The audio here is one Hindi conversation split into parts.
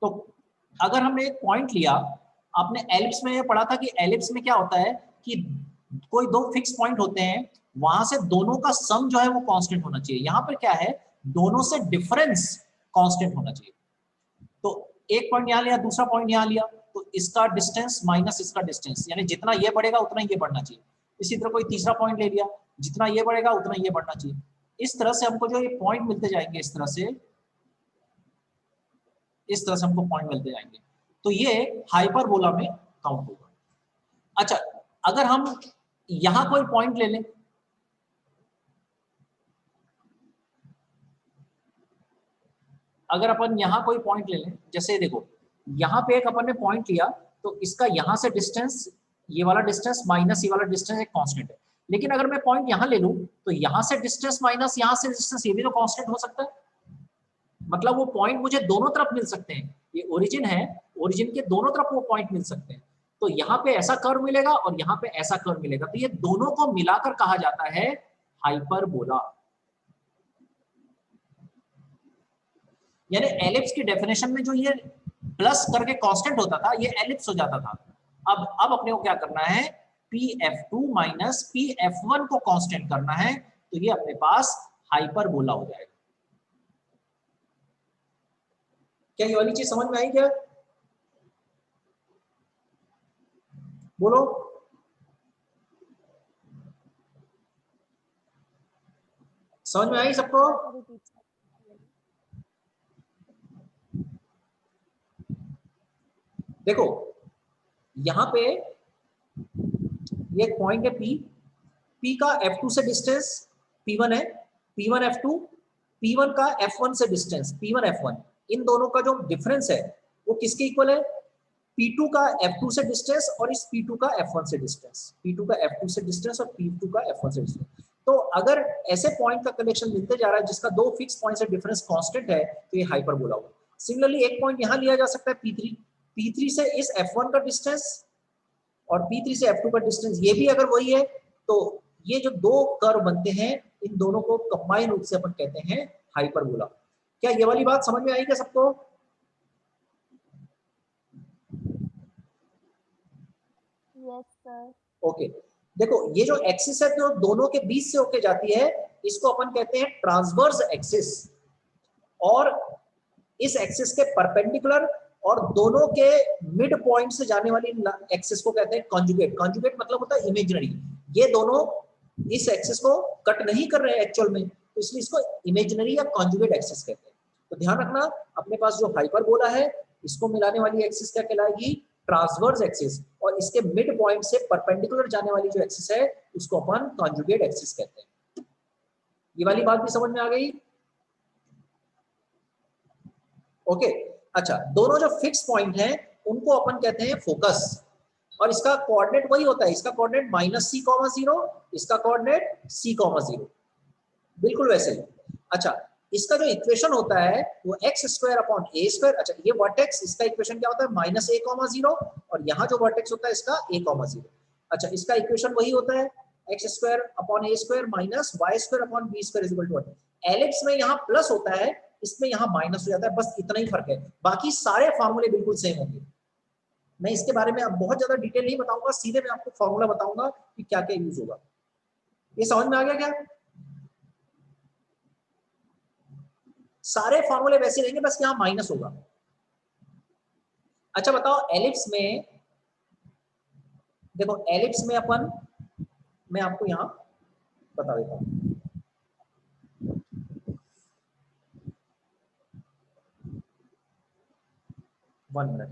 तो अगर हमने एक पॉइंट लिया, आपने एलिप्स में ये पढ़ा था कि एलिप्स में क्या होता है कि कोई दो फिक्स पॉइंट होते हैं, वहां से दोनों का सम जो है वो कांस्टेंट होना चाहिए। यहां पर क्या है, दोनों से डिफरेंस कांस्टेंट होना चाहिए। तो एक पॉइंट यहां लिया, दूसरा पॉइंट यहां लिया, तो इसका डिस्टेंस माइनस इसका डिस्टेंस, यानी जितना ये बढ़ेगा उतना ये बढ़ना चाहिए। इसी तरह कोई तीसरा पॉइंट ले लिया, जितना ये बढ़ेगा उतना ये बढ़ना चाहिए। इस तरह से हमको जो ये पॉइंट मिलते जाएंगे, इस तरह से हमको पॉइंट मिलते जाएंगे। तो ये हाइपरबोला में काउंट होगा। अच्छा, अगर हम यहां कोई पॉइंट ले लें, अगर अपन यहां कोई पॉइंट ले लें, जैसे देखो यहां पे एक अपन ने पॉइंट लिया, तो इसका यहां से डिस्टेंस, ये वाला डिस्टेंस माइनस ये वाला डिस्टेंस एक कांस्टेंट है। लेकिन अगर मैं पॉइंट यहां ले लूं, तो यहां से डिस्टेंस माइनस यहां से डिस्टेंस, ये भी तो कांस्टेंट हो सकता है। मतलब वो पॉइंट मुझे दोनों तरफ मिल सकते हैं। ये ओरिजिन है, ओरिजिन के दोनों तरफ वो पॉइंट मिल सकते हैं। तो यहाँ पे ऐसा कर्व मिलेगा और यहाँ पे ऐसा कर्व मिलेगा, तो ये दोनों को मिलाकर कहा जाता है हाइपरबोला। यानी एलिप्स की डेफिनेशन में जो ये प्लस करके कांस्टेंट होता था, ये एलिप्स हो जाता था। अब अपने को क्या करना है, Pf2 माइनस Pf1 को कांस्टेंट करना है, तो ये अपने पास हाइपरबोला हो जाएगा। क्या ये वाली चीज समझ में आई क्या? बोलो। समझ में आई सबको? देखो यहां पे ये एक पॉइंट है P का F2 से डिस्टेंस P1 है, P1 F2, P1 का F1 से डिस्टेंस P1 F1, इन दोनों का जो डिफरेंस है वो किसके इक्वल है, P2 का F2 से डिस्टेंस और इस P2 का F1 से डिस्टेंस, P2 का F2 से डिस्टेंस और P2 का F1 से डिस्टेंस। तो अगर ऐसे पॉइंट का कलेक्शन मिलते जा रहा है जिसका दो फिक्स पॉइंट से डिफरेंस कांस्टेंट है, तो ये हाइपरबोला होगा। सिमिलरली एक पॉइंट यहां लिया जा सकता है P3 से इस F1 का डिस्टेंस और P3 से F2 का डिस्टेंस, ये भी अगर वही है, तो ये जो दो कर्व बनते हैं, इन दोनों को कंबाइन रूप से अपन कहते हैं हाइपरबोला। क्या ये वाली बात समझ में आई क्या सबको? Yes sir. ओके, देखो ये जो एक्सिस है जो दोनों के बीच से होके जाती है, इसको अपन कहते हैं ट्रांसवर्स एक्सिस, और इस एक्सिस के परपेंडिकुलर और दोनों के मिड पॉइंट से जाने वाली एक्सिस को कहते हैं कॉन्जुगेट। कॉन्जुगेट मतलब होता है इमेजिनरी। ये दोनों इस एक्सिस को कट नहीं कर रहे हैं एक्चुअल में, तो इसलिए इसको इमेजिनरी या कॉन्जुगेट एक्सिस कहते हैं। तो ध्यान रखना, अपने पास जो हाइपरबोला है, इसको मिलाने वाली एक्सिस क्या कहलाएगी, ट्रांसवर्स एक्सिस, और इसके मिड पॉइंट से परपेंडिकुलर जाने वाली जो एक्सिस है उसको अपन कॉन्जुगेट एक्सिस कहते हैं। ये वाली बात भी समझ में आ गई? ओके। अच्छा, दोनों जो फिक्स पॉइंट हैं उनको अपन कहते हैं फोकस, और इसका कोऑर्डिनेट वही होता है, इसका कोऑर्डिनेट -c,0, इसका कोऑर्डिनेट c,0, बिल्कुल वैसे ही। अच्छा, इसका जो इक्वेशन होता है वो x² / a²। अच्छा, ये वर्टेक्स, इसका इक्वेशन क्या होता है, -a,0, और यहाँ जो वर्टेक्स होता है इसका a,0। अच्छा, इसका इक्वेशन वही होता है x² / a² minus y² / b²। Ellipse में यहाँ प्लस होता है, इसमें यहाँ माइनस हो जाता है, बस इतना ही फर्क है, बाकी सारे फॉर्मूले बिल्कुल सेम होंगे। मैं इसके बारे में अब बहुत ज्यादा डिटेल नहीं बताऊंगा, सीधे मैं आपको फॉर्मूला बताऊंगा कि क्या क्या यूज होगा। ये समझ में आ गया क्या? सारे फॉर्मूले वैसे रहेंगे, बस यहाँ माइनस होगा। अच्छा बताओ, एलिप्स में देखो, एलिप्स में अपन, मैं आपको यहाँ बता देता हूँ। वन मिनट,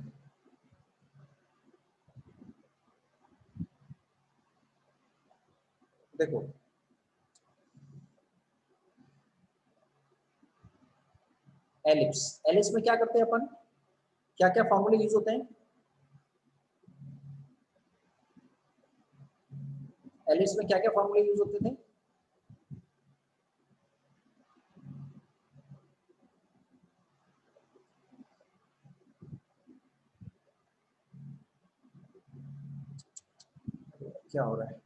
देखो एलिप्स, एलिप्स में क्या करते हैं अपन, क्या क्या फॉर्मूले यूज होते हैं? एलिप्स में क्या क्या फॉर्मूले यूज होते थे? क्या हो रहा है?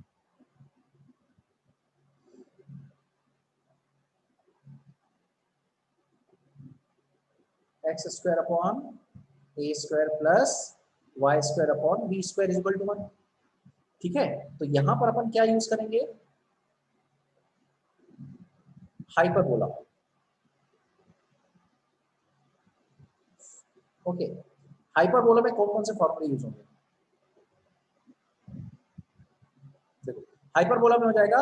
x² / a square plus y square upon b square is equal to 1। ठीक है, तो यहां पर अपन क्या यूज करेंगे, हाइपरबोला। ओके, हाइपरबोला में कौन कौन से फॉर्मूले यूज होंगे, देखो हाइपरबोला में हो जाएगा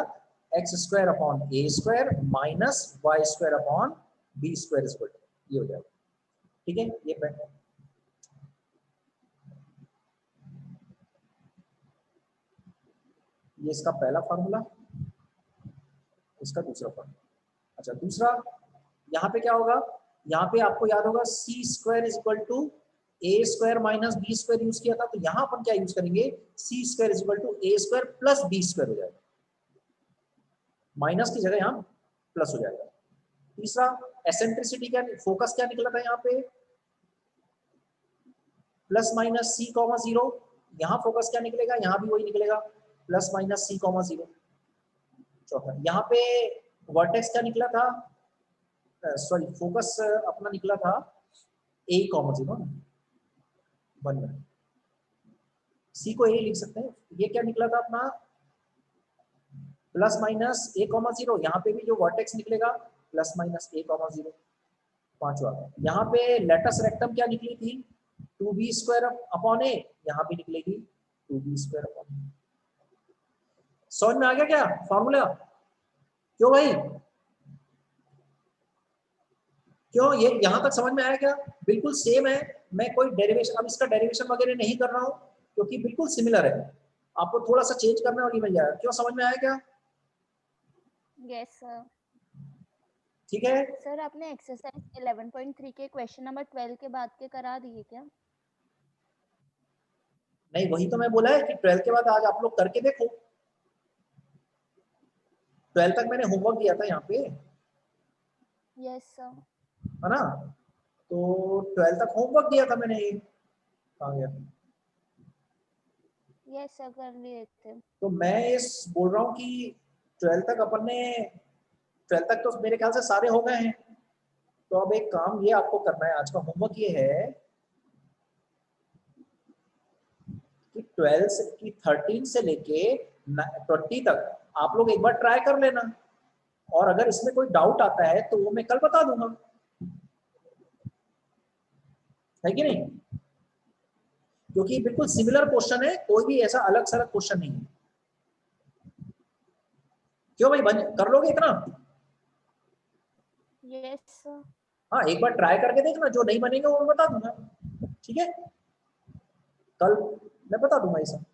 x square upon a square minus y square upon b square is equal to, ये हो जाएगा। ठीक है, ये इसका पहला फार्मूला, इसका दूसरा फार्मूला। अच्छा, दूसरा यहाँ पे क्या होगा, यहाँ पे आपको याद होगा C square is equal to A square minus B square use किया था, तो यहाँ अपन क्या यूज करेंगे, C square is equal to A square plus B square हो जाएगा, माइनस की जगह यहाँ प्लस हो जाएगा। तीसरा, एसेंट्रिसिटी क्या, फोकस क्या निकला था यहाँ पे, plus minus C comma zero, यहाँ फोकस क्या निकलेगा, यहाँ भी वही निकलेगा, plus minus C comma zero. चौथा, यहाँ पे वर्टेक्स क्या निकला था, सॉरी फोकस अपना निकला था ए कॉमा जीरो, 1 मिनट, सी को ए लिख सकते हैं, ये क्या निकला था अपना प्लस माइनस ए कॉमा जीरो, यहाँ पे भी जो वर्टेक्स निकलेगा प्लस माइनस ए कॉमा जीरो। पांचवा, यहाँ पे लेटस रेक्टम क्या निकली थी, 2b स्क्वायर अपॉन ए, यहाँ भी निकलेगी 2b स्क्वायर अपॉन ए। समझ में आ गया क्या फॉर्मूला, क्यों भाई, क्यों, ये यहां तक समझ में आया क्या, बिल्कुल सेम है, मैं कोई डेरिवेशन, अब इसका डेरिवेशन वगैरह नहीं कर रहा हूं क्योंकि बिल्कुल सिमिलर है, आपको थोड़ा सा चेंज करना और ये मिल जाएगा। क्यों, समझ में आया क्या, यस सर। ठीक है सर आपने एक्सरसाइज 11.3 के क्वेश्चन नंबर 12 के बाद के करा दिए क्या? नहीं, वही तो मैं बोला है कि 12 के बाद आज आप लोग करके देखो, 12 तक मैंने होमवर्क दिया था यहाँ पे, यस सर। है ना, तो 12 तक होमवर्क दिया था मैंने, कहाँ गया, यस सर कर लिए थे। तो मैं इस बोल रहा हूँ कि 12 तक अपन ने, 12 तक तो मेरे ख्याल से सारे हो गए हैं, तो अब एक काम ये आपको करना है, आज का होमवर्क ये है कि 12 से की 13 से लेके 20 तक आप लोग एक बार ट्राई कर लेना, और अगर इसमें कोई डाउट आता है तो वो मैं कल बता दूंगा, है कि नहीं, क्योंकि बिल्कुल सिमिलर क्वेश्चन है, कोई भी ऐसा अलग सलग क्वेश्चन नहीं है। क्यों भाई, कर लोगे इतना, यस सर। हाँ एक बार ट्राई करके देखना, जो नहीं बनेगा वो मैं बता दूंगा, ठीक है, कल मैं बता दूंगा ये सब,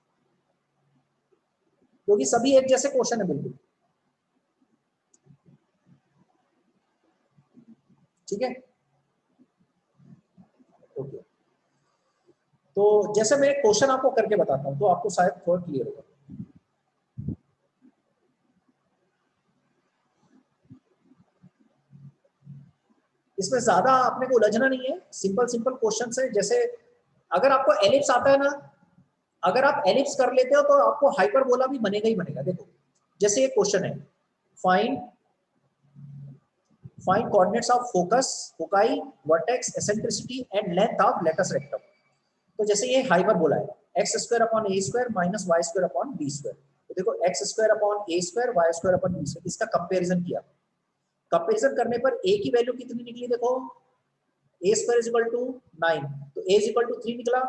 क्योंकि सभी एक जैसे क्वेश्चन है बिल्कुल, ठीक है, ओके। तो जैसे मैं क्वेश्चन आपको करके बताता हूं तो आपको शायद थोड़ा क्लियर होगा। इसमें ज्यादा अपने को उलझना नहीं है, सिंपल सिंपल क्वेश्चंस है, जैसे अगर आपको एलिप्स आता है ना, अगर आप एलिप्स कर लेते हो तो आपको हाइपरबोला भी बनेगा ही बनेगा। देखो जैसे ये क्वेश्चन है, find coordinates of focus, foci, vertex, eccentricity and length of latus rectum. तो जैसे ये हाइपरबोला है, x square upon a square minus y square upon b square, तो देखो x square upon a square y square upon b square, इसका कंपैरिजन किया, कंपैरिजन करने पर ए की वैल्यू कितनी निकली, देखो a square is equal to 9, तो ए इज इक्वल टू 3 निकला,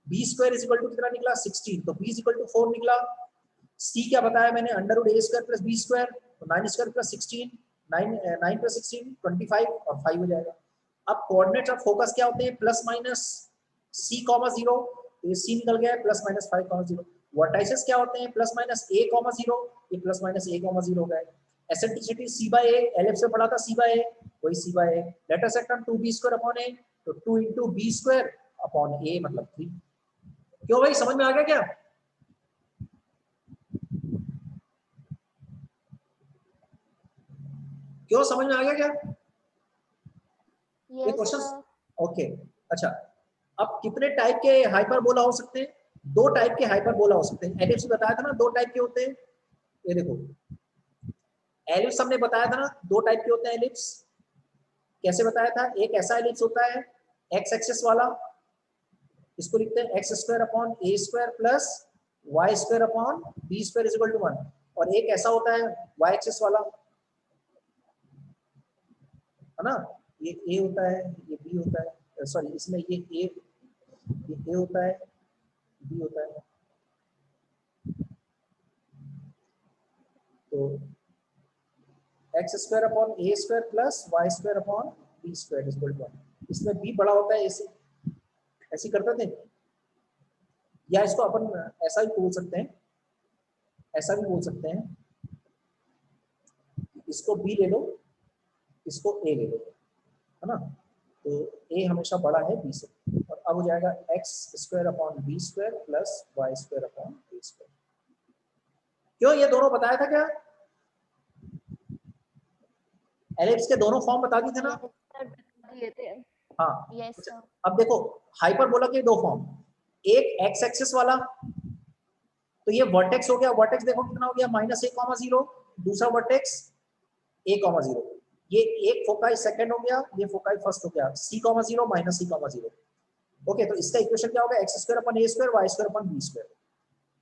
B square is equal to कितना निकला 16, तो बी इज इक्वल टू 4 निकला, सी क्या बताया मैंने, अंडर रूट ए स्क्वायर प्लस बी स्क्वायर, तो 9 स्क्वायर प्लस 16, 9 प्लस 16 25 और 5 हो जाएगा। अब कोऑर्डिनेट्स ऑफ फोकस क्या होते हैं, plus minus C comma zero, तो ये सी निकल गया है, plus minus 5 comma zero. Vertices क्या होते हैं, प्लस माइनस ए कॉमा जीरो, ये प्लस माइनस ए कॉमा जीरो हो गए। एसेंट्रिसिटी सी बाय ए, एलएफ से पढ़ा था सी बाय ए, वही सी बाय ए। लेटस सेक्टम 2b स्क्वायर अपॉन ए, तो 2 इंटू बी स्क्वायर अपॉन ए मतलब 3। क्यों भाई, समझ में आ गया क्या, क्यों समझ में आ गया क्या ये यस क्वेश्चन, सर। ओके। अच्छा, अब कितने टाइप के हाइपरबोला हो सकते हैं, 2 टाइप के हाइपरबोला हो सकते हैं, एलिप्स बताया था ना 2 टाइप के होते हैं, ये देखो एलिप्स हमने बताया था ना 2 टाइप के होते हैं एलिप्स, कैसे बताया था, एक ऐसा एलिप्स होता है एक्स एक्सिस वाला, इसको लिखते हैं x square upon a square plus y square upon b square is equal to 1। और एक ऐसा होता है वाई एक्सिस वाला, है ना, ये ए होता है, ये बी होता है, सॉरी इसमें ये ए होता है, बी होता है। तो x square upon a square plus y square upon b square is equal to 1। इसमें बी बड़ा होता है, ऐसे करते थे, या इसको अपन ऐसा भी बोल सकते हैं, ऐसा भी बोल सकते हैं, इसको बी ले लो, इसको ए ले लो, है ना। तो ए हमेशा बड़ा है बी से, और अब हो जाएगा x square upon b square plus y square upon a square. क्यों, ये दोनों बताया था क्या, एलिप्स के दोनों फॉर्म बता दिए थे ना। हाँ यस सर। अब देखो हाइपरबोला के दो फॉर्म, एक एक्स एक्सिस वाला, तो ये वर्टेक्स हो गया, वर्टेक्स देखो कितना हो गया -a,0, दूसरा वर्टेक्स a,0, ये एक फोकाई सेकंड हो गया, ये फोकाई फर्स्ट हो गया, c,0 -c,0। ओके, तो इसका इक्वेशन क्या होगा, x square upon a square y square upon b square.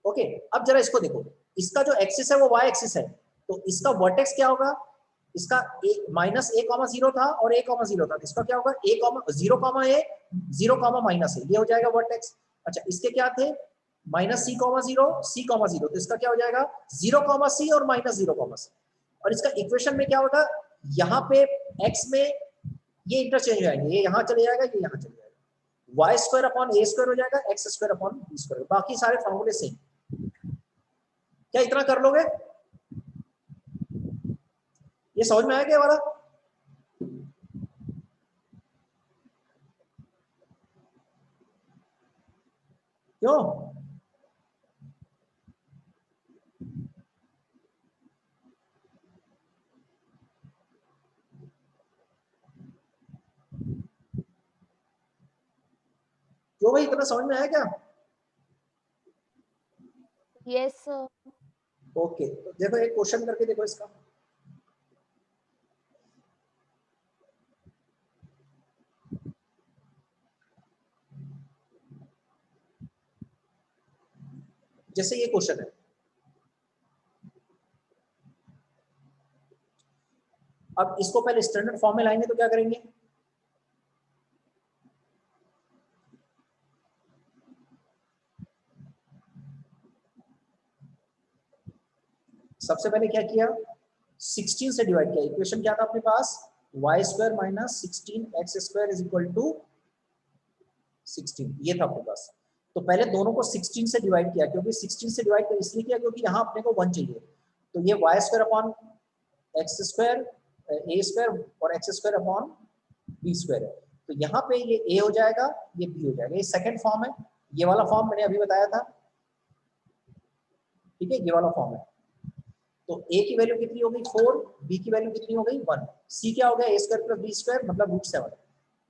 Okay, अब जरा इसको देखो, इसका जो एक्सिस है वो वाई एक्सिस है, तो इसका वर्टेक्स क्या होगा, इसका -a,0 था और a,0 था, इसका क्या होगा a,0,a 0,- ये हो जाएगा वर्टेक्स। अच्छा, इसके क्या थे -c,0 c,0, तो इसका क्या हो जाएगा 0,c और -0,c। और इसका इक्वेशन में क्या होगा, यहाँ पे x में ये इंटरचेंज हो जाएंगे, ये यहाँ चले जाएगा, ये यहाँ चले जाएगा, y square upon a square हो जाएगा, x square upon b square, बाकी सारे फॉर्मूले सेम। क्या इतना कर लोगे, ये समझ में आया क्या वाला। क्यों, क्यों भाई, इतना समझ में आया क्या। Yes sir. ओके, तो देखो एक क्वेश्चन करके देखो इसका, जैसे ये क्वेश्चन है, अब इसको पहले स्टैंडर्ड फॉर्म में लाएंगे तो क्या करेंगे, सबसे पहले क्या किया, 16 से डिवाइड किया। इक्वेशन क्या था अपने पास, y square minus 16 x square is equal to 16, ये था अपने पास। तो पहले दोनों को 16 से डिवाइड किया, क्योंकि 16 से डिवाइड इसलिए किया क्योंकि यहाँ अपने को 1 चाहिए, तो ये y square upon x square a square और x square upon b square है, तो यहाँ पे ये ए हो जाएगा, ये बी हो जाएगा, ये सेकंड फॉर्म है। ये वाला फॉर्म मैंने अभी बताया था, ठीक है, ये वाला फॉर्म है। तो a की वैल्यू कितनी हो गई 4, b की वैल्यू कितनी हो गई 1, c क्या हो गया a square plus b square मतलब √7,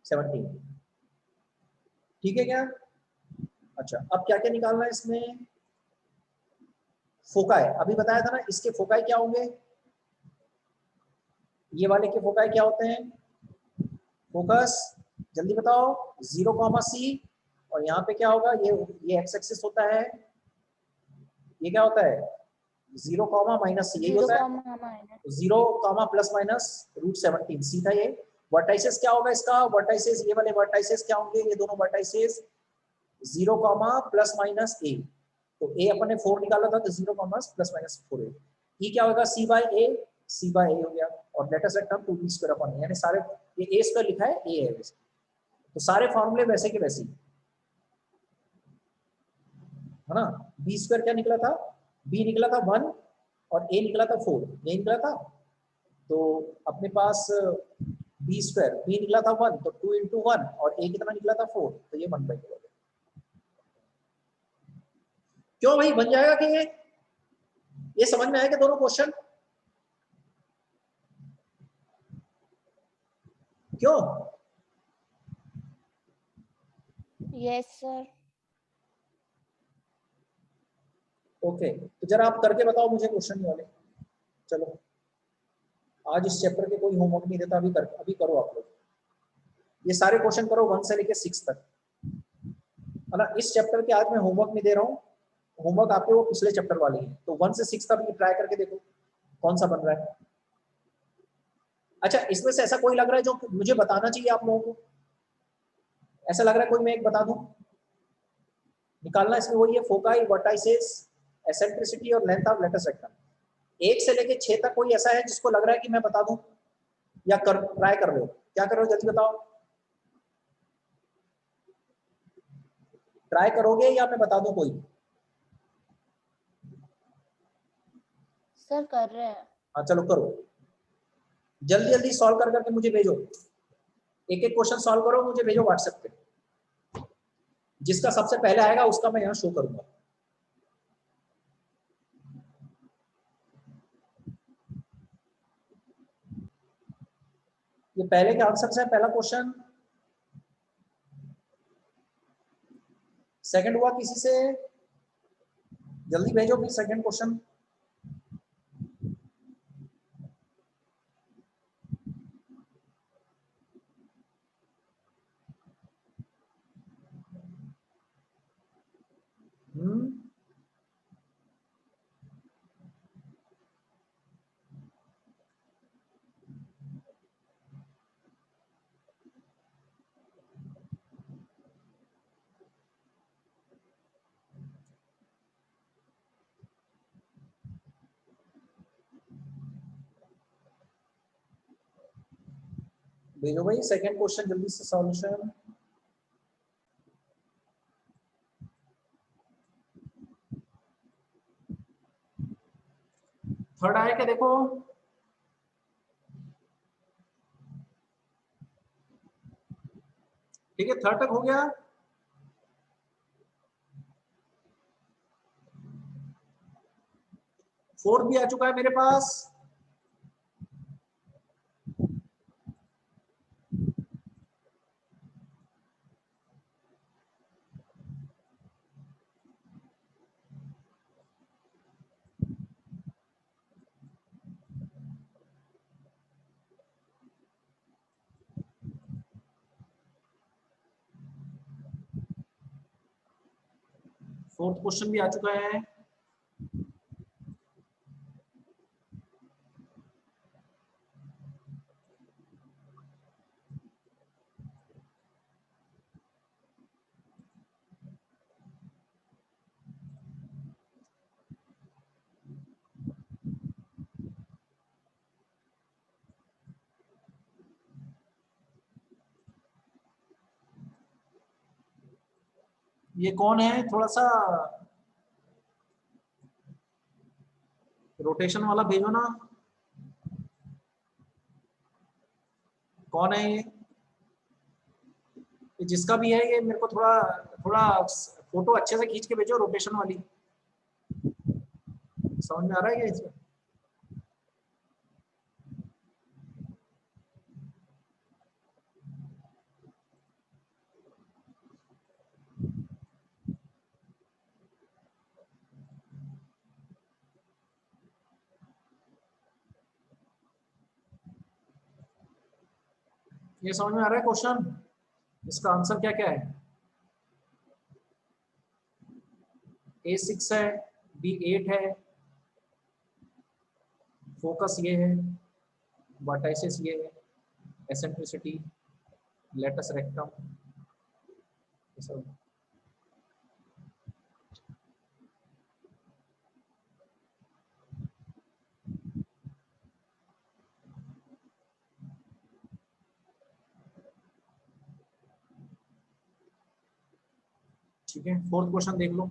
17, ठीक है क्या। अच्छा, अब क्या क्या निकालना है इसमें, फोकाई अभी बताया था ना, इसके फोकाई क्या होंगे, ये वाले के फोकाई क्या होते हैं, फोकस जल्दी बताओ, 0,c, और यहाँ पे क्या होगा, ये एक्स एक्सिस होता है, ये क्या होता है 0,-c, यही होता है 0, प्लस माइनस √17, सीधा ये। वर्टाइसेस क्या होगा इसका, वर्टाइसेस ये वाले वर्टाइसेस क्या होंगे, ये दोनों वर्टाइसेस 0, प्लस माइनस a, तो a अपन ने 4 निकाला था, तो 0, प्लस माइनस 4a, e क्या होगा c by a, c by a हो गया, और let us write 2b square upon a, यानी सारे ये a स्क्वायर लिखा है, a है वैसे, तो सारे फॉर्मूले वैसे के वैसे, है ना। b स्क्वायर क्या निकला था, b निकला था 1 और a निकला था 4, ये निकला था, तो अपने पास b स्क्वायर, b निकला था 1, तो 2 × 1, और a कितना निकला था 4, तो ये 1/2। क्यों भाई, बन जाएगा कि ये समझ में आएगा दोनों क्वेश्चन, क्यों। Yes sir. ओके, तो जरा आप करके बताओ मुझे क्वेश्चन वाले, चलो आज इस चैप्टर के कोई होमवर्क नहीं देता, अभी करो आप लोग, ये सारे क्वेश्चन करो 1 से लेके 6 तक। मतलब इस चैप्टर के आज मैं होमवर्क नहीं दे रहा हूँ, होमवर्क आपके वो पिछले चैप्टर वाले हैं, तो 1 से 6 तक ट्राई करके देखो कौन सा बन रहा है। अच्छा, इसमें से ऐसा कोई लग रहा है जो मुझे बताना चाहिए आप लोगों को? ऐसा लग रहा है कोई, मैं एक बता दूं? निकालना इसमें वही है, फोकाई, वर्टाइसेस, एसेंट्रिसिटी और लेंथ ऑफ लेटस रेक्टम। 1 से लेके 6 तक कोई ऐसा है जिसको लग रहा है कि मैं बता दूं, या कर ट्राई कर रहे हो? क्या कर रहे हो, जल्दी बताओ। ट्राई करोगे या मैं बता दूं कोई? सर कर रहे हैं। हाँ चलो करो, जल्दी जल्दी सॉल्व कर करके मुझे भेजो, एक एक क्वेश्चन सॉल्व करो, मुझे भेजो व्हाट्सएप पे। जिसका सबसे पहले आएगा उसका मैं यहाँ शो करूंगा। ये पहले के आंसर है, पहला क्वेश्चन। सेकंड हुआ किसी से? जल्दी भेजो फिर सेकंड क्वेश्चन। भेजो भाई सेकंड क्वेश्चन जल्दी से सॉल्यूशन। थर्ड आया क्या देखो? ठीक है, थर्ड तक हो गया। फोर्थ भी आ चुका है मेरे पास। फोर्थ क्वेश्चन भी आ चुका है। ये कौन है, थोड़ा सा रोटेशन वाला भेजो ना। कौन है ये जिसका भी है, ये मेरे को थोड़ा थोड़ा फोटो अच्छे से खींच के भेजो, रोटेशन वाली। समझ में आ रहा है क्या इसमें? ये समझ में आ रहा है क्वेश्चन? इसका आंसर क्या क्या है? A6 है, B8 है, फोकस ये है, वर्टाइसिस ये है, एसेंट्रिसिटी, लेटस रेक्टम, ये सब। ठीक है, फोर्थ क्वेश्चन देख लो।